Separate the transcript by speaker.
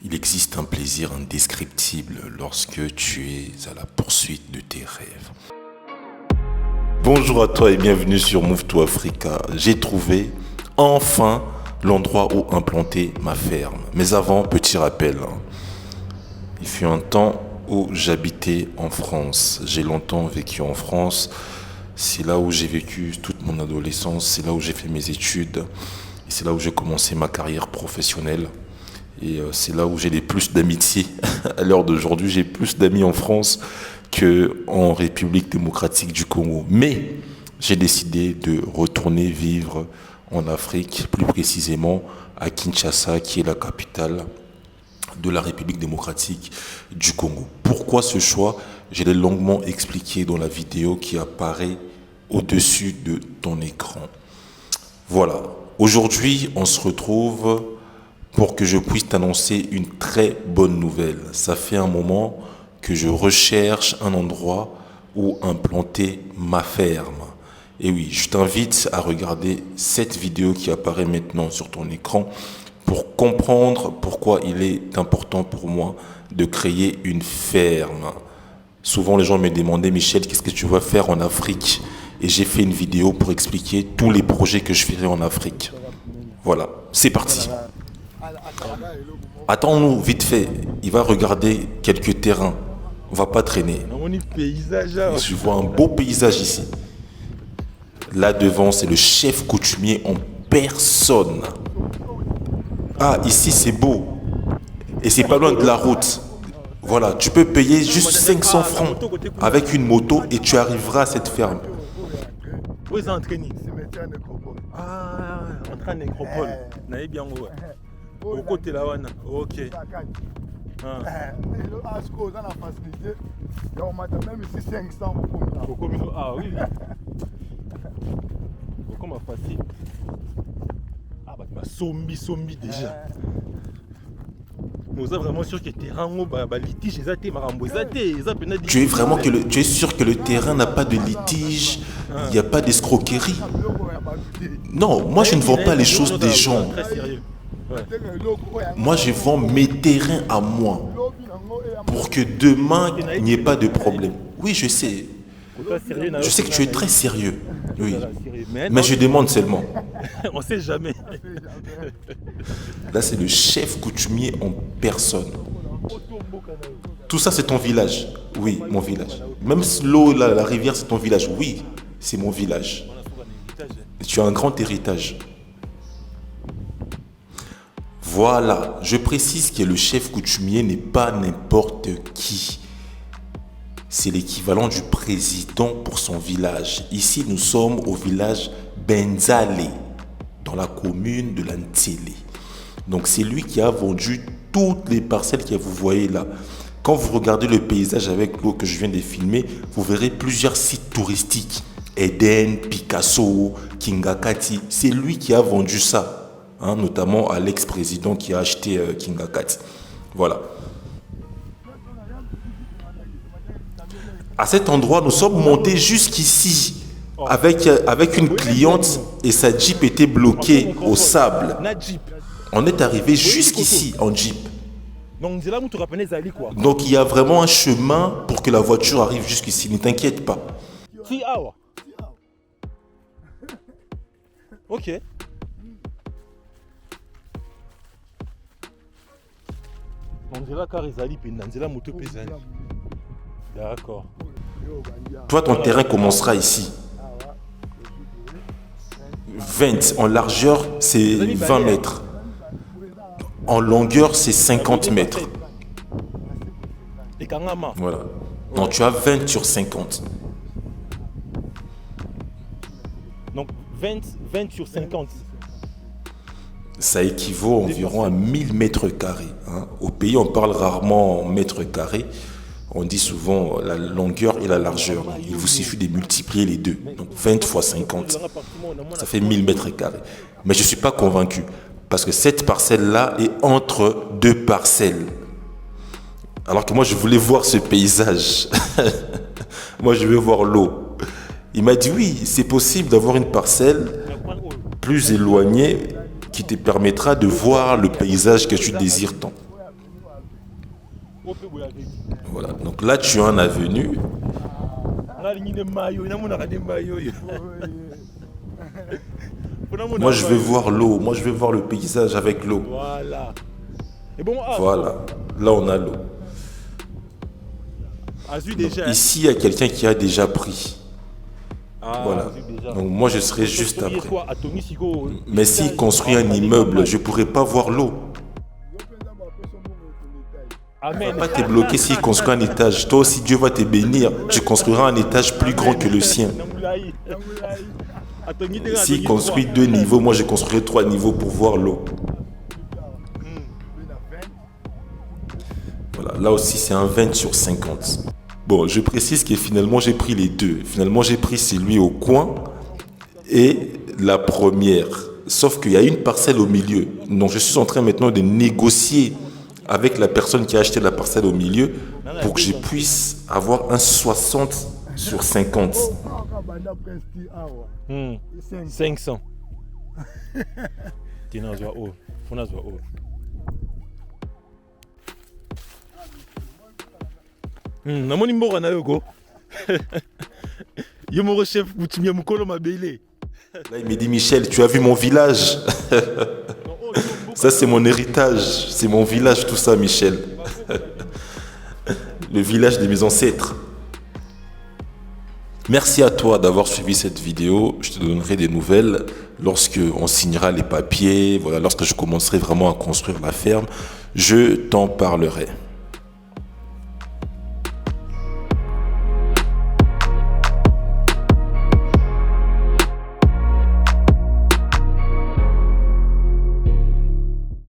Speaker 1: Il existe un plaisir indescriptible lorsque tu es à la poursuite de tes rêves. Bonjour à toi et bienvenue sur Move to Africa. J'ai trouvé enfin l'endroit où implanter ma ferme. Mais avant, petit rappel. Il fut un temps où j'habitais en France. J'ai longtemps vécu en France. C'est là où j'ai vécu toute mon adolescence. C'est là où j'ai fait mes études. Et c'est là où j'ai commencé ma carrière professionnelle. Et c'est là où j'ai les plus d'amitié. À l'heure d'aujourd'hui, j'ai plus d'amis en France qu'en République démocratique du Congo. Mais j'ai décidé de retourner vivre en Afrique, plus précisément à Kinshasa, qui est la capitale de la République démocratique du Congo. Pourquoi ce choix? Je l'ai longuement expliqué dans la vidéo qui apparaît au-dessus de ton écran. Voilà. Aujourd'hui, on se retrouve pour que je puisse t'annoncer une très bonne nouvelle. Ça fait un moment que je recherche un endroit où implanter ma ferme. Et oui, je t'invite à regarder cette vidéo qui apparaît maintenant sur ton écran pour comprendre pourquoi il est important pour moi de créer une ferme. Souvent, les gens me demandaient, Michel, qu'est-ce que tu vas faire en Afrique? Et j'ai fait une vidéo pour expliquer tous les projets que je ferai en Afrique. Voilà, c'est parti. Attends-nous, vite fait. Il va regarder quelques terrains. On va pas traîner. Je vois un beau paysage ici. Là devant, c'est le chef coutumier en personne. Ah, ici c'est beau. Et c'est pas loin de la route. Voilà, tu peux payer juste 500 francs avec une moto et tu arriveras à cette ferme.
Speaker 2: Où est-ce entraîné? Ah, en train de nécropole. Naïe bien où? Au côté là, ok. Ah oui. Comment facile? Ah bah sombi déjà. Nous sommes vraiment sûr que le terrain litige
Speaker 1: Tu es sûr que le terrain n'a pas de litige, il n'y a pas d'escroquerie? Non, moi je ne vends pas les choses des gens. Moi je vends mes terrains à moi pour que demain il n'y ait pas de problème. Oui, je sais. Je sais que tu es très sérieux. Oui. Mais je demande seulement.
Speaker 2: On sait jamais.
Speaker 1: Là, c'est le chef coutumier en personne. Tout ça, c'est ton village. Oui, mon village. Même l'eau, la rivière, c'est ton village. Oui, c'est mon village. Et tu as un grand héritage. Voilà. Je précise que le chef coutumier n'est pas n'importe qui. C'est l'équivalent du président pour son village. Ici, nous sommes au village Benzale, dans la commune de Lantélé. Donc, c'est lui qui a vendu toutes les parcelles que vous voyez là. Quand vous regardez le paysage avec l'eau que je viens de filmer, vous verrez plusieurs sites touristiques. Eden, Picasso, Kingakati. C'est lui qui a vendu ça, notamment à l'ex-président qui a acheté Kingakati. Voilà. À cet endroit, nous sommes montés jusqu'ici avec une cliente et sa Jeep était bloquée au sable. On est arrivé jusqu'ici en Jeep. Donc il y a vraiment un chemin pour que la voiture arrive jusqu'ici. Ne t'inquiète pas.
Speaker 2: Ok. D'accord.
Speaker 1: Toi, ton terrain commencera ici. 20. En largeur, c'est 20 mètres. En longueur, c'est 50 mètres. Voilà. Donc, tu as 20 sur 50.
Speaker 2: Donc, 20 sur 50.
Speaker 1: Ça équivaut environ à 1000 mètres carrés. Au pays, on parle rarement en mètres carrés. On dit souvent la longueur et la largeur. Il vous suffit de multiplier les deux. Donc 20 fois 50, ça fait 1000 mètres carrés. Mais je ne suis pas convaincu. Parce que cette parcelle-là est entre deux parcelles. Alors que moi, je voulais voir ce paysage. Moi, je veux voir l'eau. Il m'a dit oui, c'est possible d'avoir une parcelle plus éloignée qui te permettra de voir le paysage que tu désires tant. Voilà, donc là tu as un avenue. Moi je veux voir l'eau, moi je veux voir le paysage avec l'eau.
Speaker 2: Voilà. Et bon,
Speaker 1: voilà, là on a l'eau. Ici il y a quelqu'un qui a déjà pris. Voilà. Donc moi je serai juste après. Mais s'il construit un immeuble, je ne pourrai pas voir l'eau. Tu ne vas pas te bloquer s'il construit un étage. Toi aussi Dieu va te bénir. Tu construiras un étage plus grand que le sien. S'il construit 2 niveaux, moi je construirai 3 niveaux pour voir l'eau. Voilà, là aussi c'est un 20 sur 50. Bon, je précise que finalement j'ai pris les deux. Finalement j'ai pris celui au coin et la première. Sauf qu'il y a une parcelle au milieu. Donc je suis en train maintenant de négocier avec la personne qui a acheté la parcelle au milieu pour que je puisse avoir un 60 sur 50.
Speaker 2: 500. namoni mboka na yoko. Yo moko chef butimia mukolo mabele.
Speaker 1: Là il me dit Michel, tu as vu mon village? Ça c'est mon héritage, c'est mon village tout ça Michel. Le village de mes ancêtres. Merci à toi d'avoir suivi cette vidéo. Je te donnerai des nouvelles lorsque on signera les papiers, voilà, lorsque je commencerai vraiment à construire la ferme, je t'en parlerai.